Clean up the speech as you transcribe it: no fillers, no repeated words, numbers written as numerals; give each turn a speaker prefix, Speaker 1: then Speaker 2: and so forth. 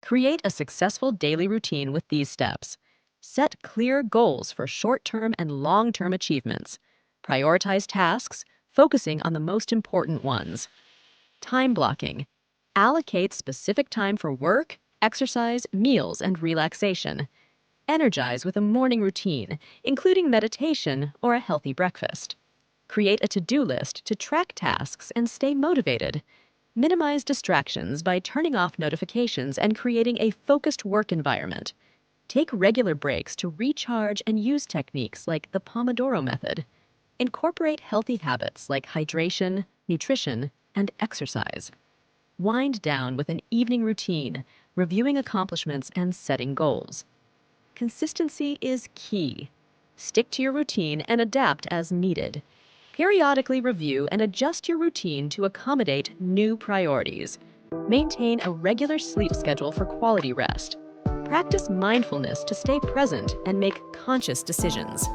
Speaker 1: Create a successful daily routine with these steps. Set clear goals for short-term and long-term achievements. Prioritize tasks, focusing on the most important ones. Time blocking. Allocate specific time for work, exercise, meals, and relaxation. Energize with a morning routine, including meditation or a healthy breakfast. Create a to-do list to track tasks and stay motivated. Minimize distractions by turning off notifications and creating a focused work environment. Take regular breaks to recharge and use techniques like the Pomodoro method. Incorporate healthy habits like hydration, nutrition, and exercise. Wind down with an evening routine, reviewing accomplishments and setting goals. Consistency is key. Stick to your routine and adapt as needed. Periodically review and adjust your routine to accommodate new priorities. Maintain a regular sleep schedule for quality rest. Practice mindfulness to stay present and make conscious decisions.